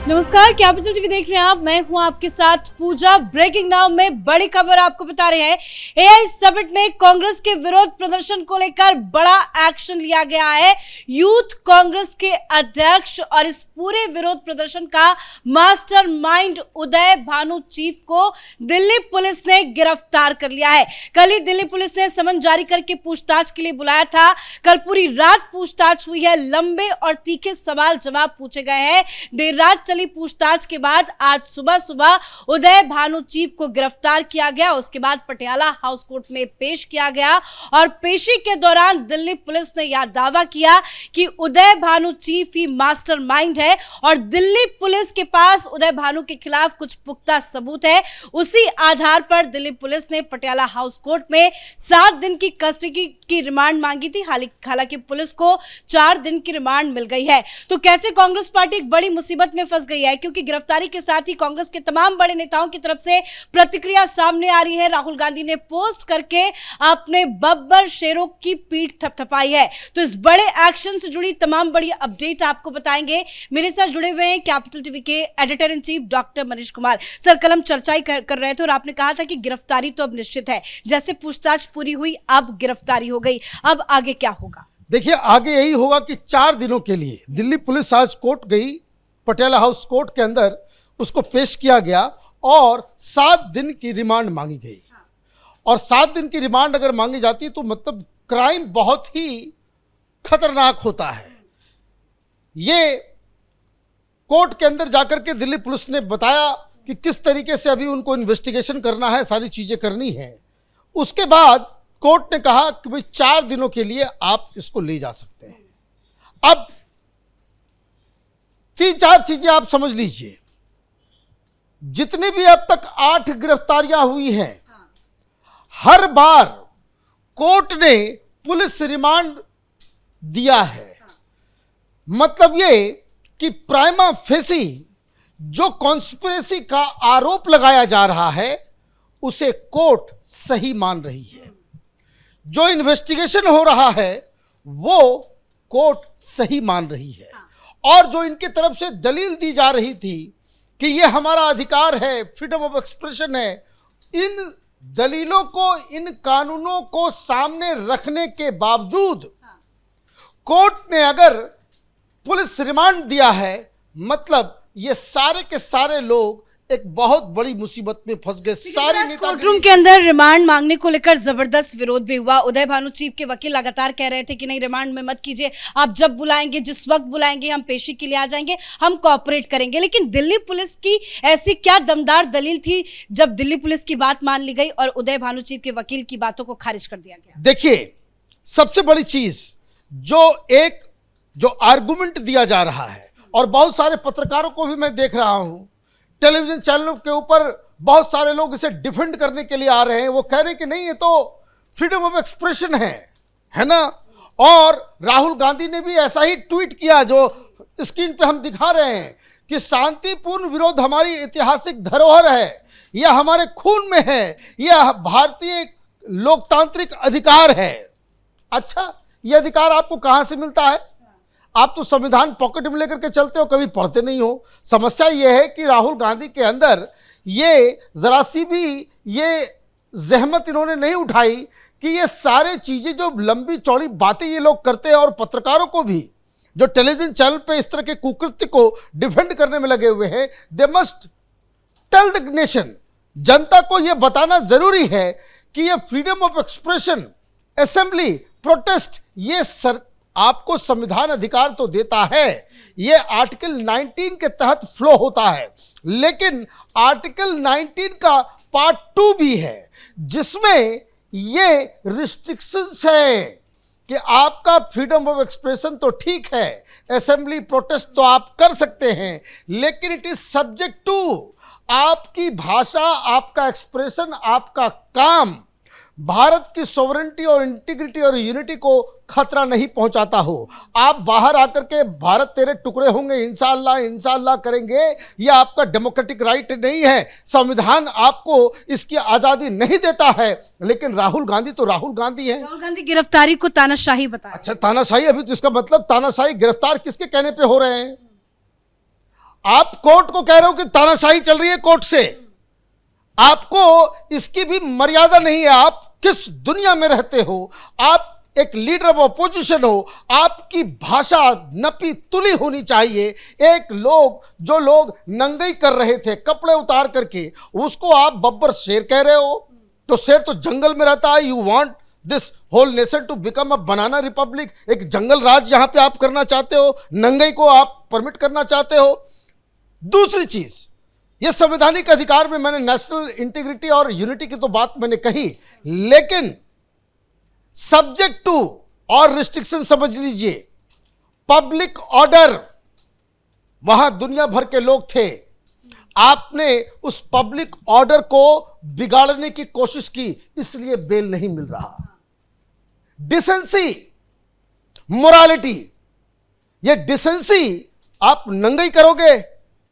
नमस्कार, capital TV देख रहे हैं आप। मैं हूं आपके साथ पूजा। ब्रेकिंग नाउ में बड़ी खबर आपको बता रहे हैं। एआई समिट में कांग्रेस के विरोध प्रदर्शन को लेकर बड़ा एक्शन लिया गया है। यूथ कांग्रेस के अध्यक्ष और इस पूरे विरोध प्रदर्शन का मास्टरमाइंड उदय भानु चीफ को दिल्ली पुलिस ने गिरफ्तार कर लिया है। कल ही दिल्ली पुलिस ने समन जारी करके पूछताछ के लिए बुलाया था। कल पूरी रात पूछताछ हुई है। लंबे और तीखे सवाल जवाब पूछे गए हैं। देर रात चली पूछताछ के बाद आज सुबह सुबह उदय भानु चीफ को गिरफ्तार किया गया। उसके बाद पटियाला हाउस कोर्ट में पेश किया गया और पेशी के दौरान दिल्ली पुलिस ने यह दावा किया कि उदय भानु चीफ ही मास्टरमाइंड है और दिल्ली पुलिस के पास उदय भानु के खिलाफ कुछ पुख्ता सबूत है। उसी आधार पर दिल्ली पुलिस ने पटियाला हाउस कोर्ट में 7 दिन की कस्टडी की रिमांड मांगी थी। हालांकि पुलिस को 4 दिन की रिमांड मिल गई है। तो कैसे कांग्रेस पार्टी एक बड़ी मुसीबत में फंस गई है, क्योंकि गिरफ्तारी के साथ ही कांग्रेस के तमाम बड़े नेताओं की तरफ से प्रतिक्रिया सामने आ रही है। राहुल गांधी ने पोस्ट करके अपने बब्बर शेरों की पीठ थपथपाई है। तो इस बड़े एक्शन से जुड़ी तमाम बड़ी अपडेट आपको बताएंगे। मेरे साथ जुड़े हुए हैं कैपिटल टीवी के editor in chief doctor Manish Kumar. Sir, कल हम चर्चा ही कर रहे थे और आपने कहा था कि गिरफ्तारी तो अब निश्चित है। जैसे पूछताछ पूरी हुई, अब गिरफ्तारी हो गई, अब आगे क्या होगा? देखिए, आगे यही होगा कि 4 दिनों के लिए दिल्ली पुलिस आज कोर्ट गई, पटियाला हाउस कोर्ट के अंदर उसको पेश किया गया और 7 दिन की रिमांड मांगी गई। और 7 दिन की रिमांड अगर मांगी जाती तो मतलब क्राइम बहुत ही खतरनाक होता है। ये कोर्ट के अंदर जाकर के दिल्ली पुलिस ने बताया कि किस तरीके से अभी उनको इन्वेस्टिगेशन करना है, सारी चीजें करनी है। उसके बाद कोर्ट ने कहा कि भाई 4 दिनों के लिए आप इसको ले जा सकते हैं। अब 3-4 चीजें आप समझ लीजिए। जितनी भी अब तक 8 गिरफ्तारियां हुई हैं, हर बार कोर्ट ने पुलिस रिमांड दिया है। मतलब ये कि प्राइमा फेसी जो कॉन्स्पिरेसी का आरोप लगाया जा रहा है उसे कोर्ट सही मान रही है। जो इन्वेस्टिगेशन हो रहा है वो कोर्ट सही मान रही है। और जो इनकी तरफ से दलील दी जा रही थी कि ये हमारा अधिकार है, फ्रीडम ऑफ एक्सप्रेशन है, इन दलीलों को, इन कानूनों को सामने रखने के बावजूद कोर्ट ने अगर पुलिस रिमांड दिया है, मतलब ये सारे के सारे लोग एक बहुत बड़ी मुसीबत में फंस गए। सारे नेता कोर्टरूम के अंदर रिमांड मांगने को लेकर जबरदस्त विरोध भी हुआ। उदय भानु चीफ के वकील लगातार कह रहे थे कि नहीं, रिमांड में मत कीजिए, आप जब बुलाएंगे, जिस वक्त बुलाएंगे, हम पेशी के लिए आ जाएंगे, हम कोऑपरेट करेंगे। लेकिन दिल्ली पुलिस की ऐसी क्या दमदार दलील थी जब दिल्ली पुलिस की बात मान ली गई और उदय भानु चीफ के वकील की बातों को खारिज कर दिया गया? देखिए, सबसे बड़ी चीज जो आर्गुमेंट दिया जा रहा है, और बहुत सारे पत्रकारों को भी मैं देख रहा हूं, टेलीविजन चैनलों के ऊपर बहुत सारे लोग इसे डिफेंड करने के लिए आ रहे हैं। वो कह रहे हैं कि नहीं, ये तो फ्रीडम ऑफ एक्सप्रेशन है ना। और राहुल गांधी ने भी ऐसा ही ट्वीट किया जो स्क्रीन पे हम दिखा रहे हैं कि शांतिपूर्ण विरोध हमारी ऐतिहासिक धरोहर है, यह हमारे खून में है, यह भारतीय लोकतांत्रिक अधिकार है। अच्छा, यह अधिकार आपको कहां से मिलता है? आप तो संविधान पॉकेट में लेकर के चलते हो, कभी पढ़ते नहीं हो। समस्या यह है कि राहुल गांधी के अंदर ये जरा सी भी ये जहमत इन्होंने नहीं उठाई कि ये सारे चीजें, जो लंबी चौड़ी बातें ये लोग करते हैं, और पत्रकारों को भी जो टेलीविजन चैनल पे इस तरह के कुकृत्य को डिफेंड करने में लगे हुए हैं, they must tell the nation, जनता को यह बताना जरूरी है कि ये freedom of expression, assembly, protest, ये आपको संविधान अधिकार तो देता है, ये आर्टिकल 19 के तहत फ्लो होता है। लेकिन आर्टिकल 19 का पार्ट 2 भी है, जिसमें ये रिस्ट्रिक्शंस है कि आपका फ्रीडम ऑफ एक्सप्रेशन तो ठीक है, असेंबली, प्रोटेस्ट तो आप कर सकते हैं, लेकिन इट इज सब्जेक्ट टू आपकी भाषा, आपका एक्सप्रेशन, आपका काम भारत की सॉवरेनिटी और इंटीग्रिटी और यूनिटी को खतरा नहीं पहुंचाता हो। आप बाहर आकर के भारत तेरे टुकड़े होंगे, इंशाअल्लाह इंशाअल्लाह करेंगे, यह आपका डेमोक्रेटिक राइट नहीं है। संविधान आपको इसकी आज़ादी नहीं देता है। लेकिन राहुल गांधी तो राहुल गांधी है। राहुल गांधी गिरफ्तारी को तानाशाही बताया। अच्छा, तानाशाही? अभी तो इसका मतलब तानाशाही गिरफ्तार किसके कहने पे हो रहे हैं? आप कोर्ट को कह रहे हो कि तानाशाही चल रही है कोर्ट से, आपको इसकी भी मर्यादा नहीं है। आप किस दुनिया में रहते हो? आप एक लीडर ऑफ अपोजिशन हो, आपकी भाषा नपी तुली होनी चाहिए। एक जो लोग नंगई कर रहे थे कपड़े उतार करके, उसको आप बब्बर शेर कह रहे हो। तो शेर तो जंगल में रहता है। You want this whole nation to become a banana republic, एक जंगल राज यहां पे आप करना चाहते हो, नंगई को आप परमिट करना चाहते हो। दूसरी चीज, ये संवैधानिक अधिकार में मैंने नेशनल इंटीग्रिटी और यूनिटी की तो बात मैंने कही, लेकिन सब्जेक्ट टू और रिस्ट्रिक्शन समझ लीजिए। पब्लिक ऑर्डर, वहां दुनिया भर के लोग थे, आपने उस पब्लिक ऑर्डर को बिगाड़ने की कोशिश की, इसलिए बेल नहीं मिल रहा। डिसेंसी, मोरालिटी, ये डिसेंसी आप नंगई करोगे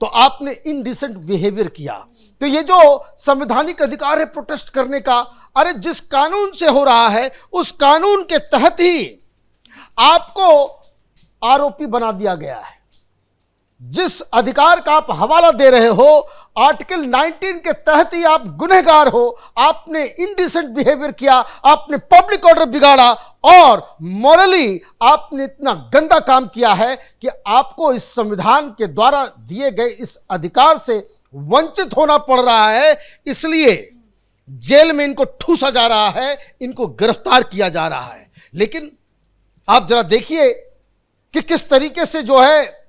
तो आपने इनडिसेंट बिहेवियर किया। तो ये जो संवैधानिक अधिकार है प्रोटेस्ट करने का, अरे जिस कानून से हो रहा है उस कानून के तहत ही आपको आरोपी बना दिया गया है। जिस अधिकार का आप हवाला दे रहे हो, आर्टिकल 19 के तहत ही आप गुनहगार हो। आपने इनडिसेंट बिहेवियर किया, आपने पब्लिक ऑर्डर बिगाड़ा और मॉरली आपने इतना गंदा काम किया है कि आपको इस संविधान के द्वारा दिए गए इस अधिकार से वंचित होना पड़ रहा है। इसलिए जेल में इनको ठूसा जा रहा है, इनको गिरफ्तार किया जा रहा है। लेकिन आप जरा देखिए कि किस तरीके से जो है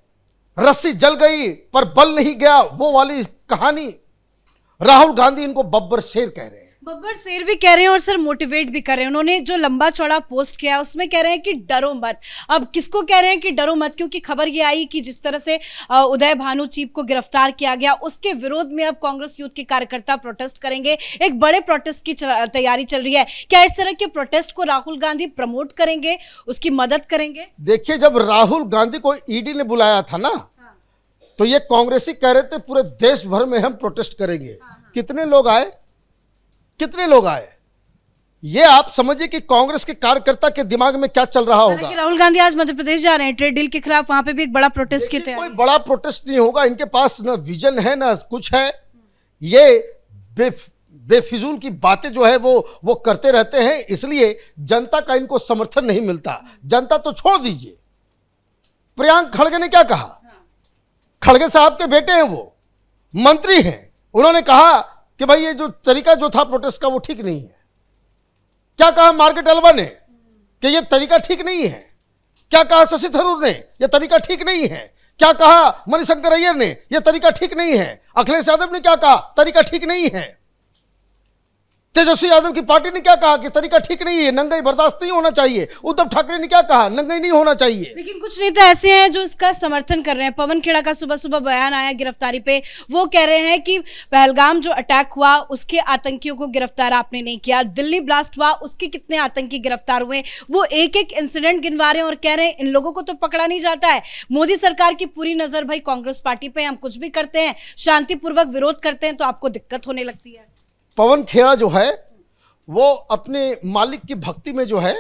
रस्सी जल गई पर बल नहीं गया, वो वाली कहानी। राहुल गांधी इनको बब्बर शेर कह रहे हैं, बब्बर शेर भी कह रहे हैं और सर मोटिवेट भी कर रहे हैं। उन्होंने जो लंबा चौड़ा पोस्ट किया उसमें कह रहे हैं कि डरो मत। अब किसको कह रहे हैं कि डरो मत? क्योंकि खबर ये आई कि जिस तरह से उदय भानु चीप को गिरफ्तार किया गया, उसके विरोध में अब कांग्रेस यूथ के कार्यकर्ता प्रोटेस्ट करेंगे। एक बड़े प्रोटेस्ट की तैयारी चल रही है। क्या इस तरह के प्रोटेस्ट को राहुल गांधी प्रमोट करेंगे, उसकी मदद करेंगे? देखिए, जब राहुल गांधी को ईडी ने बुलाया था ना, तो ये कांग्रेसी कह रहे थे पूरे देश भर में हम प्रोटेस्ट करेंगे। कितने लोग आए? कितने लोग आए? ये आप समझिए कि कांग्रेस के कार्यकर्ता के दिमाग में क्या चल रहा होगा। राहुल गांधी आज मध्य प्रदेश जा रहे हैं ट्रेड डील के खिलाफ, वहां पे भी एक बड़ा प्रोटेस्ट की तैयारी। कोई बड़ा प्रोटेस्ट नहीं होगा, इनके पास ना विजन है ना कुछ है। ये बेफिजूल की बातें जो है वो करते रहते हैं, इसलिए जनता का इनको समर्थन नहीं मिलता। जनता तो छोड़ दीजिए, प्रियंक खड़गे ने क्या कहा? खड़गे साहब के बेटे हैं, वो मंत्री हैं, उन्होंने कहा कि भाई ये जो तरीका जो था प्रोटेस्ट का वो ठीक नहीं है। क्या कहा मार्केट अलवा ने? कि ये तरीका ठीक नहीं है। क्या कहा शशि थरूर ने? ये तरीका ठीक नहीं है। क्या कहा मणिशंकर अय्यर ने? ये तरीका ठीक नहीं है। अखिलेश यादव ने क्या कहा? तरीका ठीक नहीं है। तेजस्वी यादव की पार्टी ने क्या कहा कि तरीका ठीक नहीं है, नंगाई बर्दाश्त नहीं होना चाहिए। उद्धव ठाकरे ने क्या कहा? नंगाई नहीं होना चाहिए। लेकिन कुछ नेता ऐसे हैं जो इसका समर्थन कर रहे हैं। पवन खेड़ा का सुबह सुबह बयान आया गिरफ्तारी पे, वो कह रहे हैं कि पहलगाम जो अटैक हुआ उसके आतंकियों को गिरफ्तार आपने नहीं किया, दिल्ली ब्लास्ट हुआ उसके कितने आतंकी गिरफ्तार हुए, वो एक एक इंसिडेंट गिनवा रहे हैं और कह रहे हैं इन लोगों को तो पकड़ा नहीं जाता है। मोदी सरकार की पूरी नजर भाई कांग्रेस पार्टी पे, हम कुछ भी करते हैं, शांतिपूर्वक विरोध करते हैं तो आपको दिक्कत होने लगती है। पवन खेड़ा जो है वो अपने मालिक की भक्ति में जो है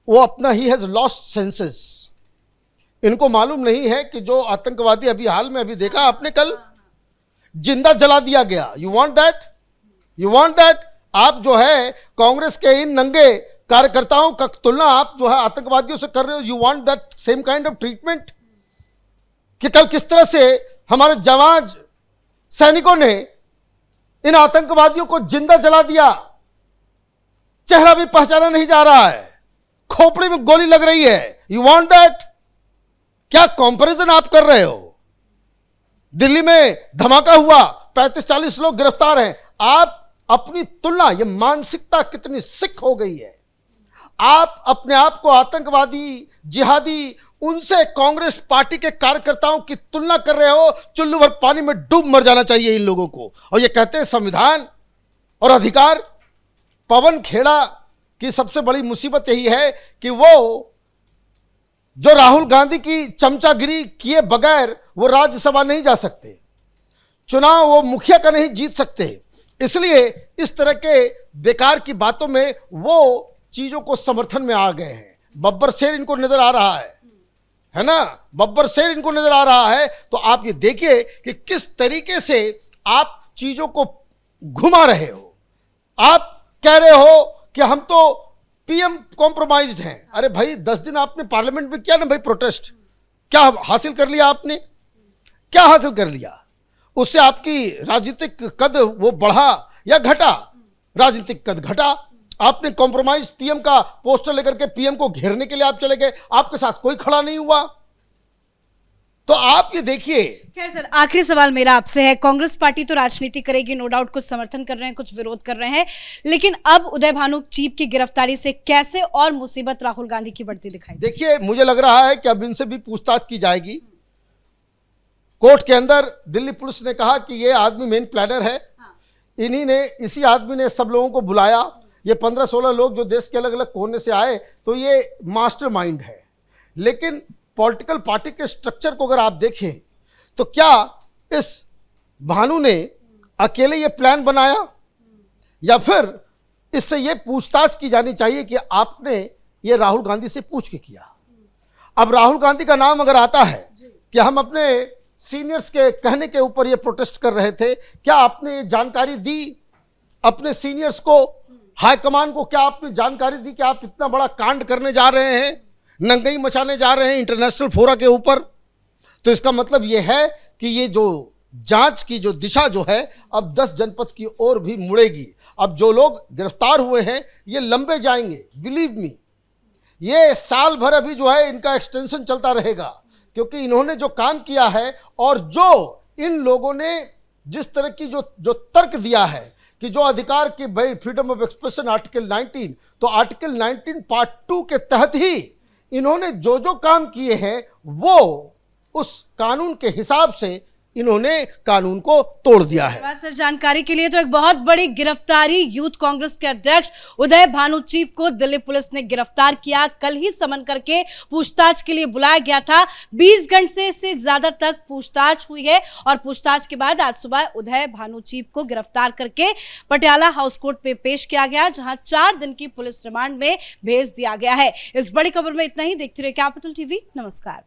वो अपना ही हैज लॉस्ट सेंसेस। इनको मालूम नहीं है कि जो आतंकवादी अभी हाल में अभी देखा आपने कल जिंदा जला दिया गया। You want that? You want that? आप जो है कांग्रेस के इन नंगे कार्यकर्ताओं का तुलना आप जो है आतंकवादियों से कर रहे हो। You want that same kind of treatment? कि कल किस तरह से हमारे जवान सैनिकों ने इन आतंकवादियों को जिंदा जला दिया, चेहरा भी पहचाना नहीं जा रहा है, खोपड़ी में गोली लग रही है। You want that? क्या कंपैरिजन आप कर रहे हो? दिल्ली में धमाका हुआ, 35-40 लोग गिरफ्तार हैं। आप अपनी तुलना, ये मानसिकता कितनी सिक हो गई है। आप अपने आप को आतंकवादी, जिहादी, उनसे कांग्रेस पार्टी के कार्यकर्ताओं की तुलना कर रहे हो। चुल्लू भर पानी में डूब मर जाना चाहिए इन लोगों को। और ये कहते हैं संविधान और अधिकार। पवन खेड़ा की सबसे बड़ी मुसीबत यही है कि वो जो राहुल गांधी की चमचागिरी किए बगैर वो राज्यसभा नहीं जा सकते, चुनाव वो मुखिया का नहीं जीत सकते। इसलिए इस तरह के बेकार की बातों में वो चीजों को समर्थन में आ गए हैं। बब्बर शेर इनको नजर आ रहा है। है ना, बब्बर शेर इनको नजर आ रहा है। तो आप ये देखिए कि किस तरीके से आप चीजों को घुमा रहे हो। आप कह रहे हो कि हम तो पीएम कॉम्प्रोमाइज्ड हैं। अरे भाई 10 दिन आपने पार्लियामेंट में किया ना भाई प्रोटेस्ट, क्या हासिल कर लिया आपने? क्या हासिल कर लिया? उससे आपकी राजनीतिक कद वो बढ़ा या घटा? राजनीतिक कद घटा। आपने कॉम्प्रोमाइज पीएम का पोस्टर लेकर के पीएम को घेरने के लिए आप चले गए, आपके साथ कोई खड़ा नहीं हुआ। तो आप ये देखिए। खैर सर, आखिरी सवाल मेरा आपसे है, कांग्रेस पार्टी तो राजनीति करेगी, नो डाउट, कुछ समर्थन कर रहे हैं, कुछ विरोध कर रहे हैं, लेकिन अब उदय भानु चीफ की गिरफ्तारी से कैसे और मुसीबत राहुल गांधी की बढ़ती दिखाई? देखिए, मुझे लग रहा है कि अब इनसे भी पूछताछ की जाएगी। कोर्ट के अंदर दिल्ली पुलिस ने कहा कि ये आदमी मेन प्लानर है। इन्हीं ने, इसी आदमी ने सब लोगों को बुलाया। ये 15-16 लोग जो देश के अलग अलग कोने से आए, तो ये मास्टरमाइंड है। लेकिन पॉलिटिकल पार्टी के स्ट्रक्चर को अगर आप देखें तो क्या इस भानु ने अकेले ये प्लान बनाया, या फिर इससे ये पूछताछ की जानी चाहिए कि आपने ये राहुल गांधी से पूछ के किया? अब राहुल गांधी का नाम अगर आता है कि हम अपने सीनियर्स के कहने के ऊपर ये प्रोटेस्ट कर रहे थे, क्या आपने जानकारी दी अपने सीनियर्स को, हाईकमान को? क्या आपने जानकारी दी कि आप इतना बड़ा कांड करने जा रहे हैं, नंगई मचाने जा रहे हैं इंटरनेशनल फोरा के ऊपर? तो इसका मतलब ये है कि ये जो जांच की जो दिशा जो है अब 10 जनपद की ओर भी मुड़ेगी। अब जो लोग गिरफ्तार हुए हैं ये लंबे जाएंगे, बिलीव मी। ये साल भर अभी जो है इनका एक्सटेंशन चलता रहेगा, क्योंकि इन्होंने जो काम किया है और जो इन लोगों ने जिस तरह की जो तर्क दिया है कि जो अधिकार की भाई फ्रीडम ऑफ एक्सप्रेशन आर्टिकल 19, तो आर्टिकल 19 पार्ट 2 के तहत ही इन्होंने जो काम किए हैं वो उस कानून के हिसाब से इन्होंने कानून को तोड़ दिया है। धन्यवाद सर जानकारी के लिए। तो एक बहुत बड़ी गिरफ्तारी, यूथ कांग्रेस के अध्यक्ष उदय भानु चीफ को दिल्ली पुलिस ने गिरफ्तार किया। कल ही समन करके पूछताछ के लिए बुलाया गया था। 20 घंटे से ज्यादा तक पूछताछ हुई है और पूछताछ के बाद आज सुबह उदय भानु चीफ को गिरफ्तार करके पटियाला हाउस कोर्ट पे पेश किया गया, जहां 4 दिन की पुलिस रिमांड में भेज दिया गया है। इस बड़ी खबर में इतना ही। देखते रहिए कैपिटल टीवी। नमस्कार।